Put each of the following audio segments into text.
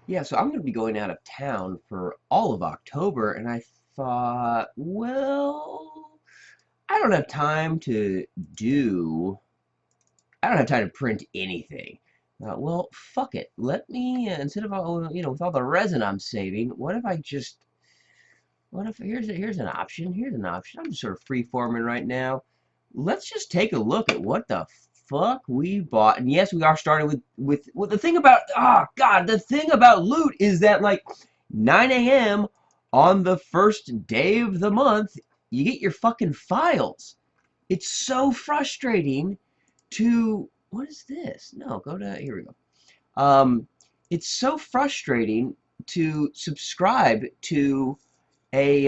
Yeah, so I'm going to be going out of town for all of October, and I thought, well, I don't have time to do, I don't have time to print anything. Well, fuck it. Let me, instead of all, with all the resin I'm saving, what if I just, what if, here's an option, here's an option. I'm just sort of free-forming right now. Let's just take a look at what the fuck we bought. And yes, we are starting with the thing about, oh God, the thing about loot is that like 9 a.m. on the first day of the month, you get your fucking files. It's so frustrating to, what is this? No, go to, here we go. Um, it's so frustrating to subscribe to a,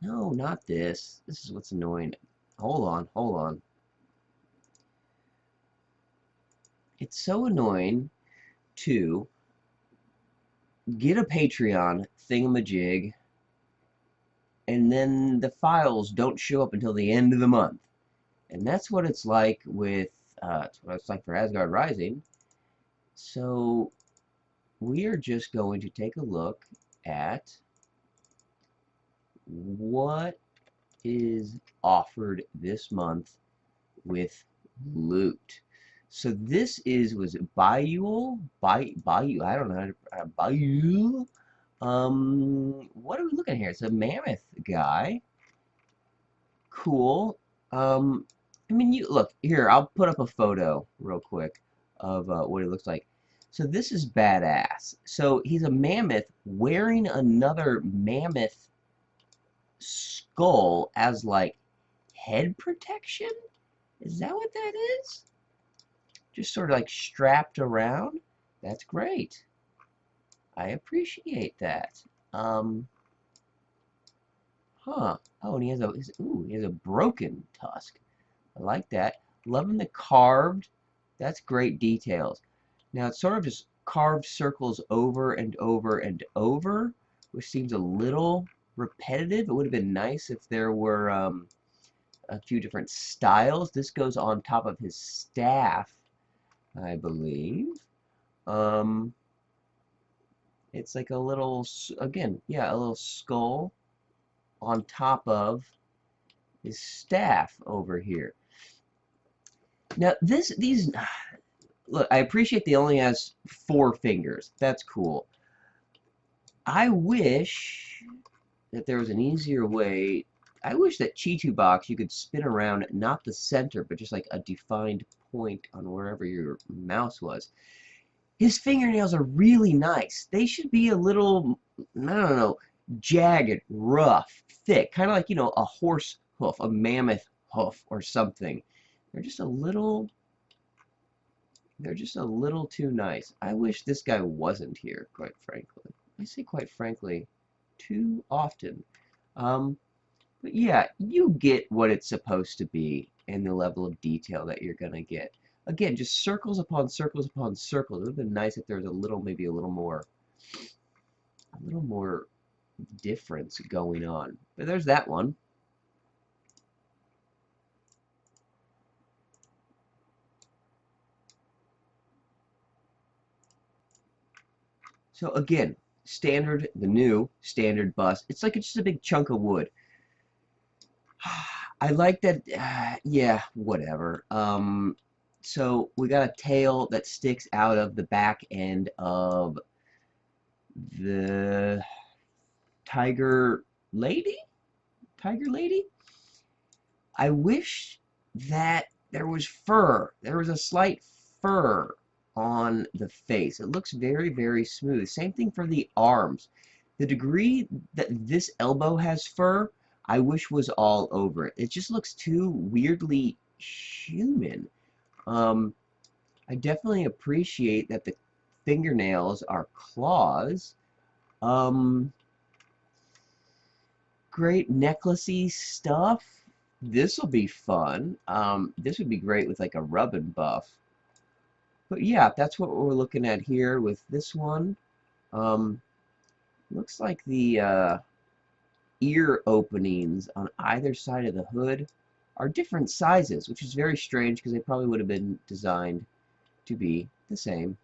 no, not this. This is what's annoying. Hold on, hold on. It's so annoying to get a Patreon thingamajig and then the files don't show up until the end of the month. And that's what it's like with, that's what it's like for Asgard Rising. So we are just going to take a look at what is offered this month with loot. So this was it Bayou? Bayou, I don't know how to, Bayou? What are we looking at here? It's a mammoth guy. Cool. Um, I mean, you look here. I'll put up a photo real quick of what it looks like. So this is badass. So he's a mammoth wearing another mammoth skull as like head protection. Is that what that is? Just sort of like strapped around. That's great. I appreciate that. Um, huh. Oh, and he has a broken tusk. I like that. Loving the carved. That's great details. Now it's sort of just carved circles over and over and over, which seems a little repetitive. It would have been nice if there were a few different styles. This goes on top of his staff, I believe. Um, it's like a little, again, yeah, a little skull on top of his staff over here. Now, these, look, I appreciate they only has 4 fingers. That's cool. I wish that there was an easier way. I wish that Chitu Box you could spin around not the center, but just like a defined point on wherever your mouse was. His fingernails are really nice. They should be a little, I don't know, jagged, rough, thick, kind of like, a horse hoof, a mammoth hoof or something. They're just a little, they're just a little too nice. I wish this guy wasn't here, quite frankly. I say quite frankly too often. Um, but yeah, you get what it's supposed to be and the level of detail that you're going to get. Again, just circles upon circles upon circles. It would have been nice if there was a little, maybe a little more difference going on. But there's that one. So again, the new standard bus. It's like it's just a big chunk of wood. I like that. Yeah, whatever. So we got a tail that sticks out of the back end of the tiger lady. Tiger lady. I wish that there was fur. There was a slight fur on the face. It looks very, very smooth. Same thing for the arms. The degree that this elbow has fur, I wish was all over it. It just looks too weirdly human. Um, I definitely appreciate that the fingernails are claws. Um, Great necklacey stuff. This will be fun. This would be great with like a rub and buff. But yeah, that's what we're looking at here with this one. Um, Looks like the ear openings on either side of the hood are different sizes, which is very strange because they probably would have been designed to be the same.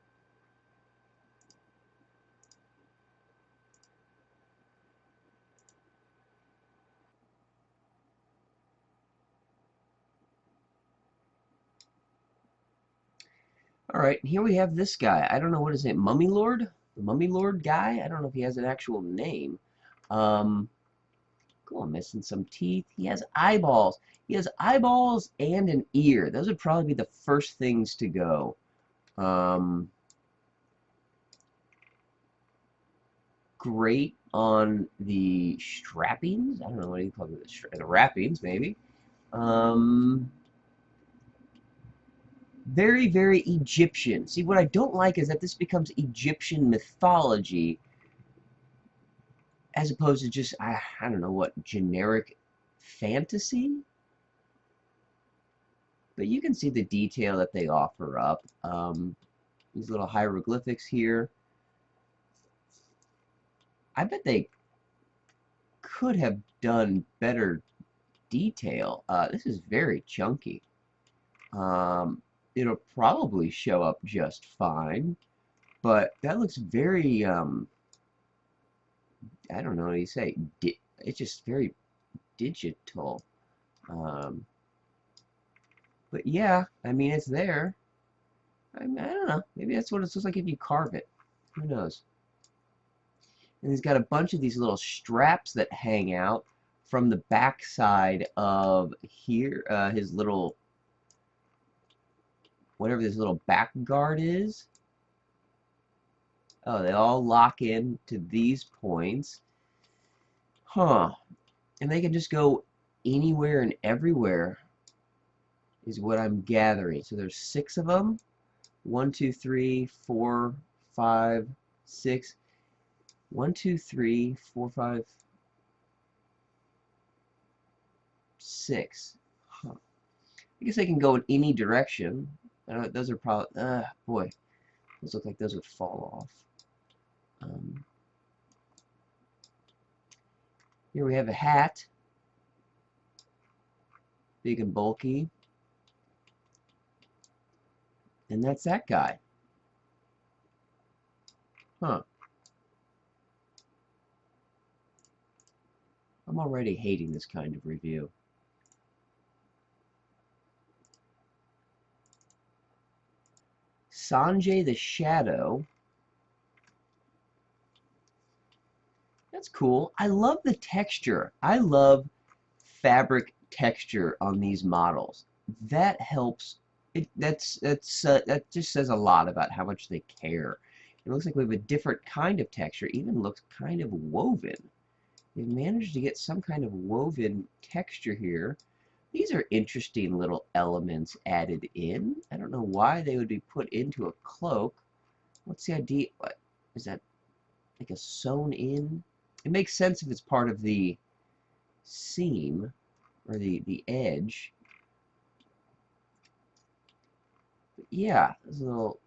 Alright, here we have this guy. I don't know what his name, Mummy Lord? The Mummy Lord guy? I don't know if he has an actual name. Cool, missing some teeth. He has eyeballs. He has eyeballs and an ear. Those would probably be the first things to go. Great on the strappings. I don't know what you call it. The wrappings, maybe. Very, very Egyptian. See, what I don't like is that this becomes Egyptian mythology as opposed to just, I don't know what, generic fantasy? But you can see the detail that they offer up. These little hieroglyphics here. I bet they could have done better detail. This is very chunky. It'll probably show up just fine, but that looks very, I don't know what you say. It's just very digital. But yeah, I mean, it's there. I don't know. Maybe that's what it looks like if you carve it. Who knows? And he's got a bunch of these little straps that hang out from the back side of here, his little, whatever this little back guard is. Oh, they all lock in to these points. Huh. And they can just go anywhere and everywhere is what I'm gathering. So there's 6 of them. 1, 2, 3, 4, 5, 6. 1, 2, 3, 4, 5, 6. Huh. I guess they can go in any direction. Those are probably, boy, those look like those would fall off. Here we have a hat. Big and bulky. And that's that guy. Huh. I'm already hating this kind of review. Sanjay the Shadow. That's cool. I love the texture. I love fabric texture on these models. That helps. That just says a lot about how much they care. It looks like we have a different kind of texture. It even looks kind of woven. They've managed to get some kind of woven texture here. These are interesting little elements added in. I don't know why they would be put into a cloak. What's the idea? What is that? Like a sewn in? It makes sense if it's part of the seam or the edge. But yeah, there's a little,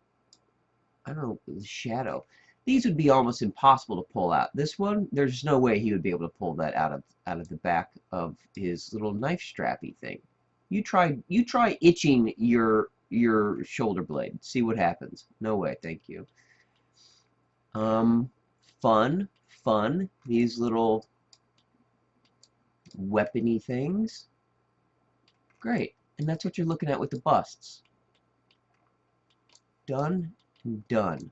I don't know, the shadow. These would be almost impossible to pull out. This one, there's no way he would be able to pull that out of the back of his little knife strappy thing. You try itching your shoulder blade. See what happens. No way, thank you. Fun. These little weapony things. Great. And that's what you're looking at with the busts. Done and done.